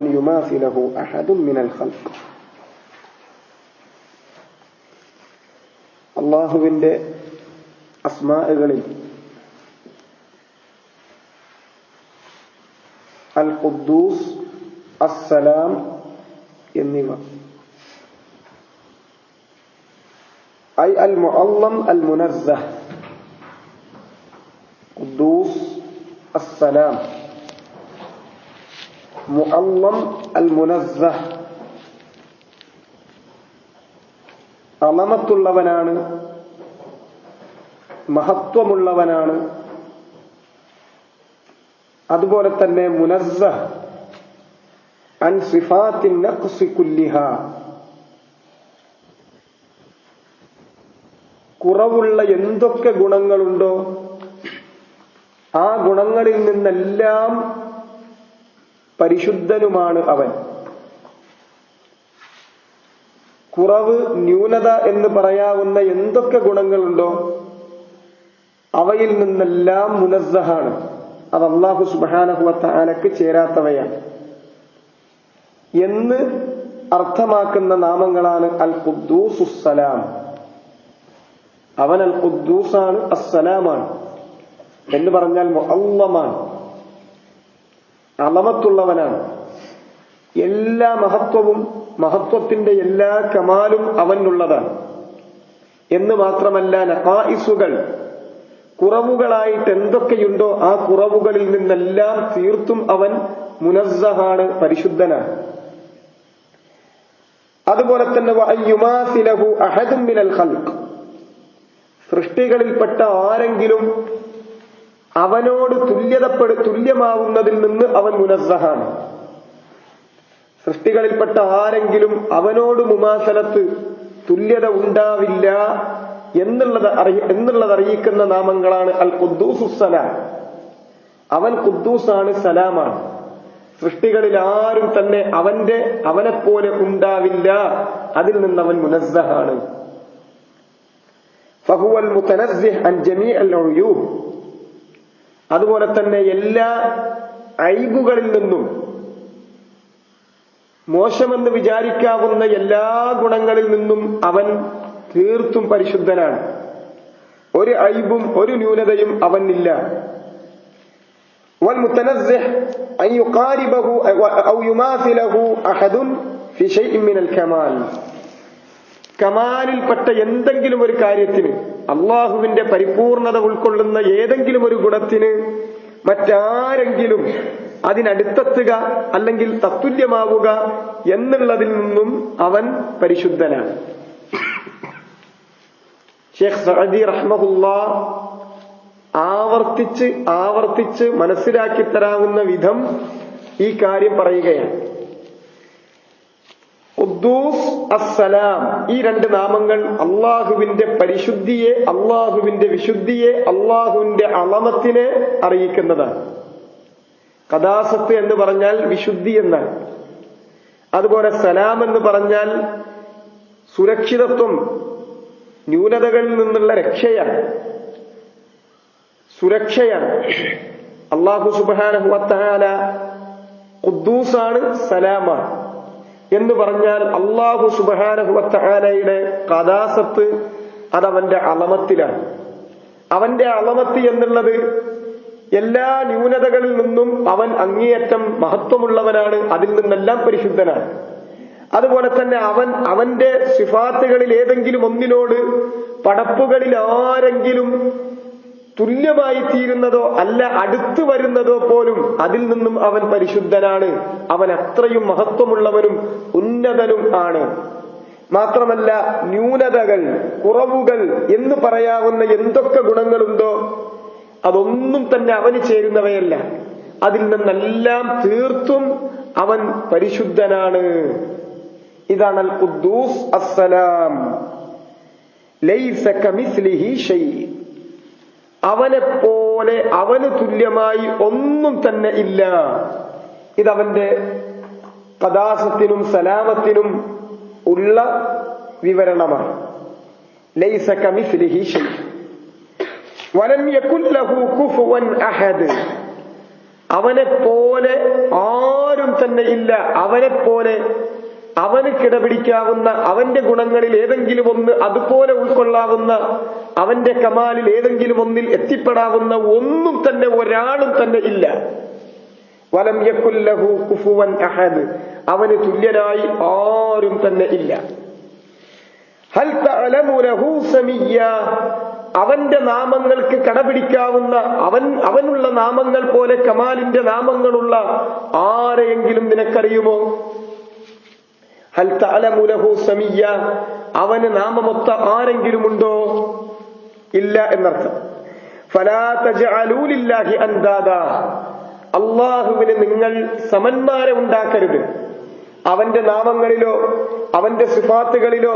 യുമാസിലഹു അഹദും മിനൽ ഖൽഖ്. അല്ലാഹുവിന്റെ അസ്മാഉകളിൽ അൽ ഖുദ്ദൂസ്, അസ്സലാം എന്നിവ ഐ അൽ മുഅല്ലം അൽ മുനസ്സഹ്. ഖുദ്ദൂസ്, അസ്സലാം, മുഅല്ലം അൽ മുനസ്സഹ്. അളമത്തുള്ളവനാണ്, മഹത്വമുള്ളവനാണ്. അതുപോലെ തന്നെ മുനസ്സഹ് അൻ സിഫാത്തിൻ നഖ്സി കുല്ലിഹാ, കുറവുള്ള എന്തൊക്കെ ഗുണങ്ങളുണ്ടോ ആ ഗുണങ്ങളിൽ നിന്നെല്ലാം പരിശുദ്ധനുമാണ് അവൻ. കുറവ്, ന്യൂനത എന്ന് പറയാവുന്ന എന്തൊക്കെ ഗുണങ്ങളുണ്ടോ അവയിൽ നിന്നെല്ലാം മുനസ്സഹാണ്. അത് അല്ലാഹു സുബ്ഹാനഹു വ തആലക്ക് ചേരാത്തവയാണ് എന്ന് അർത്ഥമാക്കുന്ന നാമങ്ങളാണ് അൽ ഖുദ്ദൂസുസ് സലാം. അവൻ അൽ ഖുദ്ദൂസാണ്, അസ്സലാമാണ് എന്ന് പറഞ്ഞാൽ മുഅല്ലമാണ്, അളമത്തുള്ളവനാണ്. എല്ലാ മഹത്വവും മഹത്വത്തിന്റെ എല്ലാ കമാലും അവനുള്ളതാണ് എന്ന് മാത്രമല്ല, നഖായിസുകൾ, കുറവുകളായിട്ട് എന്തൊക്കെയുണ്ടോ ആ കുറവുകളിൽ നിന്നെല്ലാം തീർത്തും അവൻ മുനസ്സഹാണ്, പരിശുദ്ധനാണ്. അതുപോലെ തന്നെ വഅയ്യുമാസിലഹു അഹദും മിനൽ ഖൽഖ്, സൃഷ്ടികളിൽപ്പെട്ട ആരെങ്കിലും അവനോട് തുല്യമാവുന്നതിൽ നിന്ന് അവൻ മുനസ്സഹാണ്. സൃഷ്ടികളിൽപ്പെട്ട ആരെങ്കിലും അവനോട് മുമാസലത്ത്, തുല്യത ഉണ്ടാവില്ല എന്നുള്ളത് അറിയിക്കുന്ന നാമങ്ങളാണ് അൽ ഖുദ്ദൂസുസ് സലാം. അവൻ ഖുദ്ദൂസാണ്, സലാമാണ്. സൃഷ്ടികളിൽ ആരും തന്നെ അവനെപ്പോലെ ഉണ്ടാവില്ല, അതിൽ നിന്ന് അവൻ മുനസ്സഹാണ്. ഫഹുവൽ മുതനസ്സിഹ് അൻ ജമീഅൽ ഉയൂബ്, അതുപോലെ തന്നെ എല്ലാ ഐബുകളിൽ നിന്നും, മോശമെന്ന് വിചാരിക്കാവുന്ന എല്ലാ ഗുണങ്ങളിൽ നിന്നും അവൻ തീർത്തും പരിശുദ്ധനാണ്. ഒരു ഐബും ഒരു ന്യൂനതയും അവനില്ല. വൽ മുതനസ്സിഹ് അൻ യുഖാരിബഹു ഔ യുമാസിലഹു അഹദുൻ ഫി ശൈഇൻ മിനൽ കമാൽ, കമാലിൽപ്പെട്ട എന്തെങ്കിലും ഒരു കാര്യത്തിന്, അള്ളാഹുവിന്റെ പരിപൂർണത ഉൾക്കൊള്ളുന്ന ഏതെങ്കിലും ഒരു ഗുണത്തിന് മറ്റാരെങ്കിലും അതിനടുത്തെത്തുക അല്ലെങ്കിൽ തത്തുല്യമാവുക എന്നുള്ളതിൽ നിന്നും അവൻ പരിശുദ്ധനാണ്. ഷേഖ് സഅദി റഹ്മഹുല്ലാഹ് ആവർത്തിച്ച് മനസ്സിലാക്കി തരാവുന്ന വിധം ഈ കാര്യം പറയുകയാണ്. ഖുദ്ദൂസ്, അസ്സലാം, ഈ രണ്ട് നാമങ്ങൾ അള്ളാഹുവിന്റെ പരിശുദ്ധിയെ, അള്ളാഹുവിന്റെ വിശുദ്ധിയെ, അള്ളാഹുവിന്റെ അളമത്തിനെ അറിയിക്കുന്നതാണ്. ഖദാസത്ത് എന്ന് പറഞ്ഞാൽ വിശുദ്ധി എന്നാണ്. അതുപോലെ സലാം എന്ന് പറഞ്ഞാൽ സുരക്ഷിതത്വം, ന്യൂനതകളിൽ നിന്നുള്ള സുരക്ഷയാണ്. അല്ലാഹു സുബ്ഹാനഹു വ തആല ഖുദ്ദൂസാണ്, സലാമാണ് എന്ന് പറഞ്ഞാൽ അല്ലാഹു സുബ്ഹാനഹു വ തആലയുടെ ഖദാസത്ത് അതവന്റെ അളമത്തിലാണ്. അവന്റെ അളമത്ത് എന്നുള്ളത് എല്ലാ ന്യൂനതകളിൽ നിന്നും അവൻ അങ്ങേയറ്റം മഹത്വമുള്ളവനാണ്, അതിൽ നിന്നെല്ലാം പരിശുദ്ധനാണ്. അതുപോലെ തന്നെ അവന്റെ സിഫാത്തുകളിൽ ഏതെങ്കിലും ഒന്നിനോട് പടപ്പുകളിൽ ആരെങ്കിലും തുല്യമായി തീരുന്നതോ അല്ല അടുത്തു വരുന്നതോ പോലും അതിൽ നിന്നും അവൻ പരിശുദ്ധനാണ്. അവൻ അത്രയും മഹത്വമുള്ളവനും ഉന്നതനും ആണ്. മാത്രമല്ല, ന്യൂനതകൾ, കുറവുകൾ എന്ന് പറയാവുന്ന എന്തൊക്കെ ഗുണങ്ങളുണ്ടോ അതൊന്നും തന്നെ അവന് ചേരുന്നവയല്ല. അതിൽ നിന്നെല്ലാം തീർത്തും അവൻ പരിശുദ്ധനാണ്. ഇതാണ് അൽ ഖുദ്ദൂസ്, അസ്സലാം. ലൈസ കമിസ്ലിഹി ഷൈ, അവനെപ്പോലെ, അവന് തുല്യമായി ഒന്നും തന്നെ ഇല്ല. ഇതവന്റെ ഖദാസത്തിനും സലാമത്തിനും ഉള്ള വിവരണമാണ്. ലൈസ കമിസ്ലിഹി ഷൈ വലം യകുൻ ലഹു കുഫുവൻ അഹദ്, അവനെപ്പോലെ ആരും തന്നെ ഇല്ല. അവനെപ്പോലെ അവന് കിടപിടിക്കാവുന്ന, അവന്റെ ഗുണങ്ങളിൽ ഏതെങ്കിലും ഒന്ന് അതുപോലെ ഉൾക്കൊള്ളാവുന്ന, അവന്റെ കമാലിൽ ഏതെങ്കിലും ഒന്നിൽ എത്തിപ്പെടാവുന്ന ഒന്നും തന്നെ ഒരാളും തന്നെ ഇല്ല. വലം യകുൽ ലഹു കുഫുവൻ അഹദ്, അവന് തുല്യനായി ആരും തന്നെ ഇല്ല. ഹൽ തഅലമു ലഹു സമീയ, അവന്റെ നാമങ്ങൾക്ക് കടപിടിക്കാവുന്ന, അവനുള്ള നാമങ്ങൾ പോലെ കമാലിന്റെ നാമങ്ങളുള്ള ആരെയെങ്കിലും നിനക്കറിയുമോ? ഹൽ തഅലമു ലഹു സമീയ, അവന് നാമമൊത്ത ആരെങ്കിലും ഉണ്ടോ? ഇല്ല എന്നർത്ഥം. ഫലാ തജ്അലൂ ലില്ലാഹി അൻദാദാ, അല്ലാഹുവിന് നിങ്ങൾ സമന്മാരെ ഉണ്ടാക്കരുത്. അവന്റെ നാമങ്ങളിലോ അവന്റെ സിഫാത്തുകളിലോ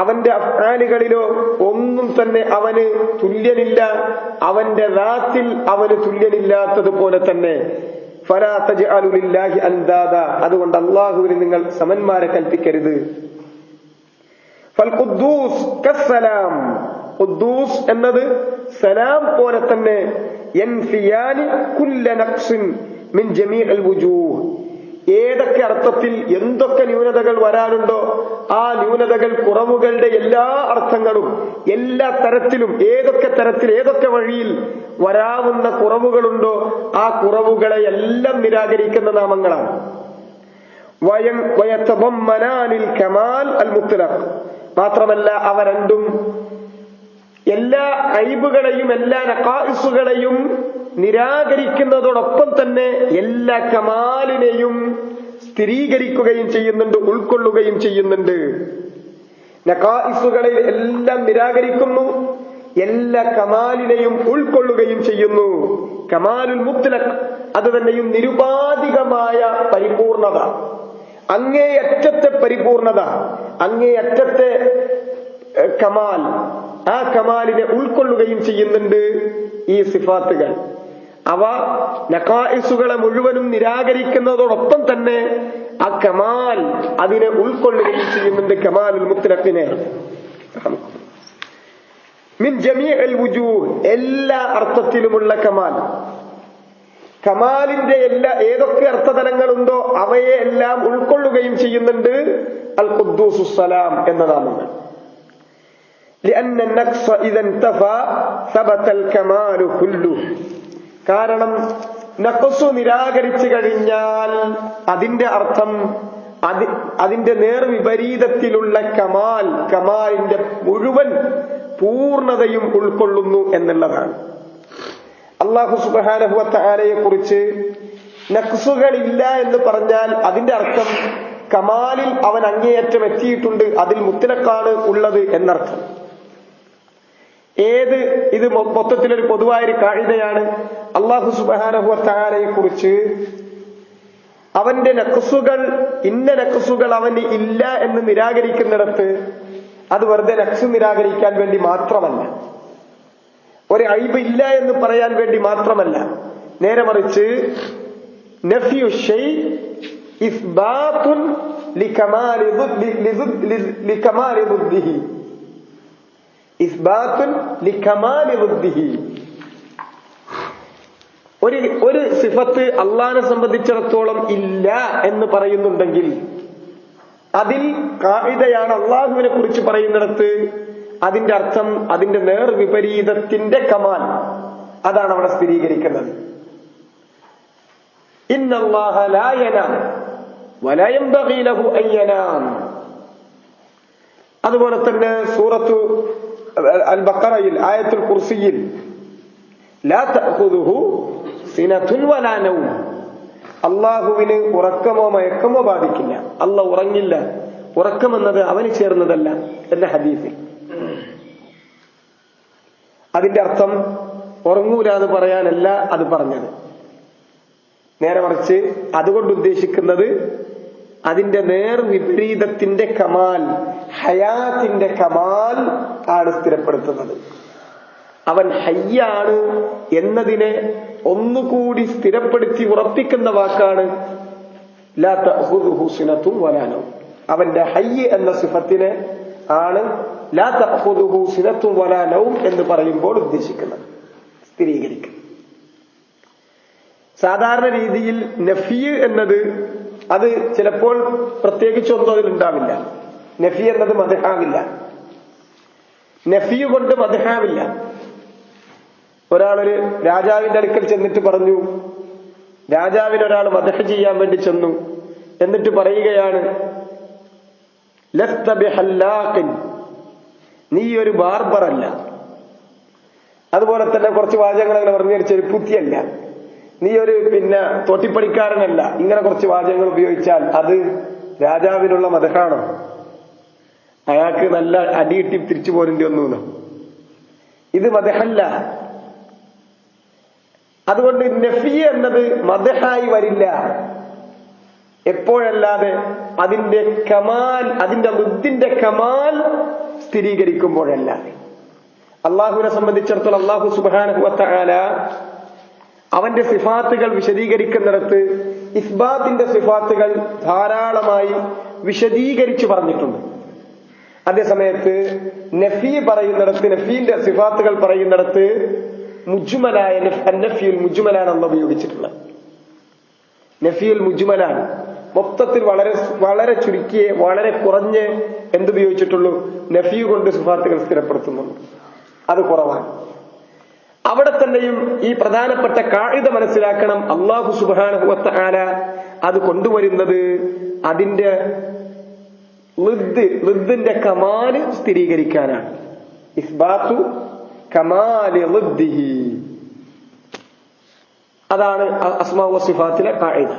അവന്റെ അഫ്ആലുകളിലോ ഒന്നും തന്നെ അവന് തുല്യനില്ല. അവന്റെ ദാത്തിൽ അവന് തുല്യനില്ലാത്തതുപോലെ തന്നെ ഫലാ തജ്അലു ലില്ലാഹി അൻദാദാ, അതുകൊണ്ട് അല്ലാഹുവിന് നിങ്ങൾ സമന്മാരെ കൽപ്പിക്കരുത്. ഫൽ ഖുദ്ദൂസ് കസ്സലാം, ഖുദ്ദൂസ് എന്നത് സലാം പോലെ തന്നെ യൻഫിയാനി കുല്ല നഖ്സിൻ മിൻ ജമീഇൽ വുജൂഹ്, ഏതൊക്കെ അർത്ഥത്തിൽ എന്തൊക്കെ ന്യൂനതകൾ വരാനുണ്ടോ ആ ന്യൂനതകൾ, കുറവുകളുടെ എല്ലാ അർത്ഥങ്ങളും എല്ലാ തരത്തിലും ഏതൊക്കെ തരത്തിൽ ഏതൊക്കെ വഴിയിൽ വരാവുന്ന കുറവുകളുണ്ടോ ആ കുറവുകളെ എല്ലാം നിരാകരിക്കുന്ന നാമങ്ങളാണ്. വയതദമ്മനാനിൽ കമാൽ അൽ മുത്ലഖ്, മാത്രമല്ല അവ രണ്ടും എല്ലാ ഐബുകളെയും എല്ലാ നഖായിസുകളെയും നിരാകരിക്കുന്നതോടൊപ്പം തന്നെ എല്ലാ കമാലിനെയും സ്ഥിരീകരിക്കുകയും ചെയ്യുന്നുണ്ട്, ഉൾക്കൊള്ളുകയും ചെയ്യുന്നുണ്ട്. നഖായിസുകളെ എല്ലാം നിരാകരിക്കുന്നു, എല്ലാ കമാലിനെയും ഉൾക്കൊള്ളുകയും ചെയ്യുന്നു. കമാലുൽ മുത്ലഖ്, അത് തന്നെയും നിരുപാധികമായ പരിപൂർണത, അങ്ങേയറ്റത്തെ പരിപൂർണത, അങ്ങേയറ്റത്തെ കമാൽ, ആ കമാലിനെ ഉൾക്കൊള്ളുകയും ചെയ്യുന്നുണ്ട് ഈ സിഫാത്തുകൾ. അവ നഖായിസുകളെ മുഴുവനും നിരാകരിക്കുന്നതോടൊപ്പം തന്നെ ആ കമാൽ അതിനെ ഉൾക്കൊള്ളുകയും ചെയ്യുന്നുണ്ട്. കമാലുൽ മുത്ലഖിനെ മിൻ ജമീഇൽ വുജൂഹ്, എല്ലാ അർത്ഥത്തിലുമുള്ള കമാൽ. കമാലിന്റെ ഏതൊക്കെ അർത്ഥതലങ്ങളുണ്ടോ അവയെ എല്ലാം ഉൾക്കൊള്ളുകയും ചെയ്യുന്നുണ്ട് അൽ ഖുദ്ദൂസുസ് സലാം എന്ന നാമങ്ങൾ. لأن النقص إذا انتفى ثبت الكمال كله, കാരണം നഖ്സ് നിരാകരിച്ചു കഴിഞ്ഞാൽ അതിന്റെ അർത്ഥം അതിന്റെ നേർവിപരീതത്തിലുള്ള കമാൽ, കമാലിന്റെ മുഴുവൻ പൂർണ്ണതയും ഉൾക്കൊള്ളുന്നു എന്നുള്ളതാണ്. അല്ലാഹു സുബ്ഹാനഹു വ തആലയെ കുറിച്ച് നഖ്സുകളില്ല എന്ന് പറഞ്ഞാൽ അതിന്റെ അർത്ഥം കമാലിൽ അവൻ അങ്ങേയറ്റം എത്തിയിട്ടുണ്ട്, അതിൽ മുത്ലഖാണ് ഉള്ളത് എന്നർത്ഥം. ഇത് മൊത്തത്തിലൊരു പൊതുവായൊരു കായിദയാണ്. അല്ലാഹു സുബ്ഹാനഹു വ തആലയെ കുറിച്ച് അവന്റെ നഖ്സുകൾ, ഇന്ന നഖ്സുകൾ അവന് ഇല്ല എന്ന് നിരാകരിക്കുന്നിടത്ത് അത് വെറുതെ നഖ്സ് നിരാകരിക്കാൻ വേണ്ടി മാത്രമല്ല, ഒരു ഐബ് ഇല്ല എന്ന് പറയാൻ വേണ്ടി മാത്രമല്ല, നേരെ മറിച്ച് നഫ്യു ഷൈ ഇസ്ബാതുൻ ലികമാലി ളുദ്ദിഹി, ഇസ്ബാതുൻ ലികമാലി ളുദ്ദിഹി. ഒരു സിഫത്ത് അള്ളാഹിനെ സംബന്ധിച്ചിടത്തോളം ഇല്ല എന്ന് പറയുന്നുണ്ടെങ്കിൽ അതിൽ ഖാഇദയാണ് അള്ളാഹുവിനെ കുറിച്ച് പറയുന്നിടത്ത് അതിന്റെ അർത്ഥം അതിന്റെ നേർവിപരീതത്തിന്റെ കമാൽ, അതാണ് അവിടെ സ്ഥിരീകരിക്കുന്നത്. ഇന്നല്ലാഹ ലാ യനാം വലാ യൻബഗി ലഹു അൻ യനാം. അതുപോലെ തന്നെ സൂറത്തു അൽ ബഖറയിൽ ആയത്തുൽ കുർസിയിൽ ലാ തഅഖുദുഹു സിനതുൻ വലാ നൗം, അള്ളാഹുവിന് ഉറക്കമോ മയക്കമോ ബാധിക്കില്ല, അള്ളാഹ് ഉറങ്ങില്ല, ഉറക്കമെന്നത് അവന് ചേർന്നതല്ല എന്ന ഹദീസിൽ. അതിന്റെ അർത്ഥം ഉറങ്ങൂല എന്ന് പറയാനല്ല അത് പറഞ്ഞത്, നേരെ മറിച്ച് അതുകൊണ്ട് ഉദ്ദേശിക്കുന്നത് അതിന്റെ നേർവിപരീതത്തിന്റെ കമാൽ, ഹയാത്തിന്റെ കമാൽ ആണ് സ്ഥിരപ്പെടുത്തുന്നത്. അവൻ ഹയ്യാണ് എന്നതിനെ ഒന്നുകൂടി സ്ഥിരപ്പെടുത്തി ഉറപ്പിക്കുന്ന വാക്കാണ് ലാ തഅഖുദുഹു സിനതുൻ വലാ നൗം. അവന്റെ ഹയ്യ് എന്ന സിഫത്തിനെ ആണ് ലാ തഅഖുദുഹു സിനതുൻ വലാ നൗം എന്ന് പറയുമ്പോൾ ഉദ്ദേശിക്കുന്നത്, സ്ഥിരീകരിക്കും. സാധാരണ രീതിയിൽ നഫി എന്നത് അത് ചിലപ്പോൾ പ്രത്യേകിച്ചൊന്നും അതിലുണ്ടാവില്ല. നഫി എന്നത് മദ്ഹാവില്ല, നഫി കൊണ്ട് മദ്ഹാവില്ല. ഒരാളൊരു രാജാവിന്റെ അടുക്കൽ ചെന്നിട്ട് പറഞ്ഞു, രാജാവിനൊരാൾ മദ്ഹ് ചെയ്യാൻ വേണ്ടി ചെന്നു. എന്നിട്ട് പറയുകയാണ്, ലസ്ത ബിഹല്ലാഖിൻ, നീ ഒരു ബാർബറല്ല. അതുപോലെ തന്നെ കുറച്ച് വാചകങ്ങൾ അങ്ങനെ പറഞ്ഞു, ഒരു ചെരുപ്പുത്തിയല്ല, നീ ഒരു തോട്ടിപ്പണിക്കാരനല്ല. ഇങ്ങനെ കുറച്ച് വാചകങ്ങൾ ഉപയോഗിച്ചാൽ അത് രാജാവിനുള്ള മദ്ഹാണോ? അയാൾക്ക് നല്ല അടിയിട്ടി തിരിച്ചു പോരേണ്ടി വന്നു. ഇത് മദ്ഹല്ല. അതുകൊണ്ട് നഫി എന്നത് മദ്ഹായി വരില്ല എപ്പോഴല്ലാതെ അതിന്റെ കമാൽ, അതിന്റെ ലുദ്ദിന്റെ കമാൽ സ്ഥിരീകരിക്കുമ്പോഴല്ലാതെ. അള്ളാഹുവിനെ സംബന്ധിച്ചിടത്തോളം അള്ളാഹു സുബ്ഹാനഹു വ തആല അവന്റെ സിഫാത്തുകൾ വിശദീകരിക്കുന്നിടത്ത് ഇസ്ബാത്തിന്റെ സിഫാത്തുകൾ ധാരാളമായി വിശദീകരിച്ചു പറഞ്ഞിട്ടുണ്ട്. അതേസമയത്ത് നഫി പറയുന്നിടത്ത്, നഫീന്റെ സിഫാത്തുകൾ പറയുന്നിടത്ത് മുജ്മലായ നഫിയുൽ മുജ്മലാണ് അള്ളാഹു ഉപയോഗിച്ചിട്ടുള്ളത്. നഫിയുൽ മുജ്മലാണ്. മൊത്തത്തിൽ വളരെ ചുരുക്കിയ, വളരെ കുറഞ്ഞ് എന്തുപയോഗിച്ചിട്ടുള്ളൂ? നഫി കൊണ്ട് സിഫാത്തുകൾ സ്ഥിരപ്പെടുത്തുന്നുണ്ട്. അത് കുറവാണ്. അവിടെ തന്നെയും ഈ പ്രധാനപ്പെട്ട കായിദ മനസ്സിലാക്കണം. അല്ലാഹു സുബ്ഹാനഹു വ തആല അത് കൊണ്ടുവരുന്നത് അതിന്റെ ളിദ്ദിന്റെ കമാല് സ്ഥിരീകരിക്കാനാണ്. ഇസ്ബാത്തു കമാലി ളിദ്ദിഹി, അതാണ് അസ്മാ വ സിഫാത്തിലെ കായിദ.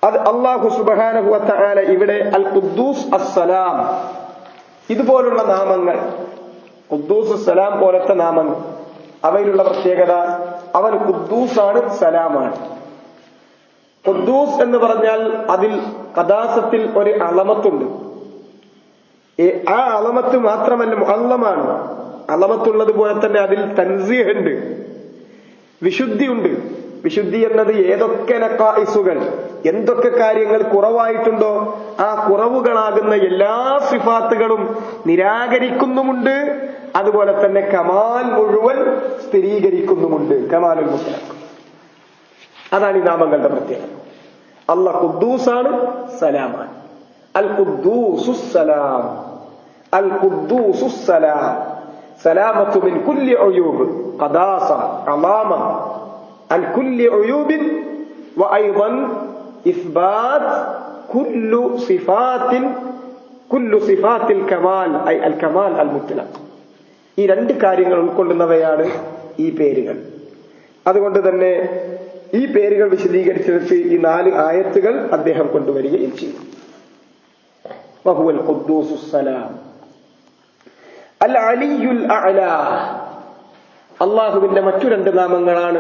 അത് അല്ലാഹു സുബ്ഹാനഹു വ തആല ഇവിടെ അൽ ഖുദ്ദൂസ് അസ്സലാം ഇതുപോലുള്ള നാമങ്ങൾ, ഖുദ്ദൂസ് സലാം പോലത്തെ നാമങ്ങൾ, അവയിലുള്ള പ്രത്യേകത അവൻ ഖുദ്ദൂസാണ്, സലാമാണ്. ഖുദ്ദൂസ് എന്ന് പറഞ്ഞാൽ അതിൽ ഖദാസത്തിൽ ഒരു അളമത്തുണ്ട്. ആ അളമത്ത് മാത്രമല്ല, മുഅല്ലമാണ്. അളമത്തുള്ളതുപോലെ തന്നെ അതിൽ തൻസീഹ് ഉണ്ട്, വിശുദ്ധിയുണ്ട്. വിശുദ്ധി എന്നത് ഏതൊക്കെ നഖായിസുകൾ, എന്തൊക്കെ കാര്യങ്ങൾ കുറവായിട്ടുണ്ടോ ആ കുറവുകളാകുന്ന എല്ലാ സിഫാത്തുകളും നിരാകരിക്കുന്നുമുണ്ട്. അതുപോലെ തന്നെ കമാൽ മുഴുവൻ സ്ഥിരീകരിക്കുന്നുമുണ്ട്. കമാലുൽ മുത്ലഖ്, അതാണ് ഈ നാമങ്ങളുടെ പ്രത്യേകത. അല്ലാഹ് ഖുദ്ദൂസാണ്, സലാമാണ്. അൽ ഖുദ്ദൂസുസ്സലാം, അൽ ഖുദ്ദൂസുസ്സലാം, സലാമത്തു മിൻ കുല്ലി ഉയൂബ്, ഖദാസ, അലാമ അൻ കുല്ലി ഉയൂബിൻ വ അയ്ദൻ ഇസ്ബാത്ത് കുല്ലു സിഫാത്തിൽ കമാൽ, ഐ അൽ കമാൽ അൽ മുത്ലഖ്. ഈ രണ്ട് കാര്യങ്ങൾ ഉൾക്കൊള്ളുന്നവയാണ് ഈ പേരുകൾ. അതുകൊണ്ട് തന്നെ ഈ പേരുകൾ വിശദീകരിച്ചെടുത്ത് ഈ 4 ആയത്തുകൾ അദ്ദേഹം കൊണ്ടുവരികയും ചെയ്തു. വഹുവൽ ഖുദ്ദൂസുസ്സലാം അൽ അലിയുൽ അഅ്ലാ. അല്ലാഹുവിന്റെ മറ്റു 2 നാമങ്ങളാണ്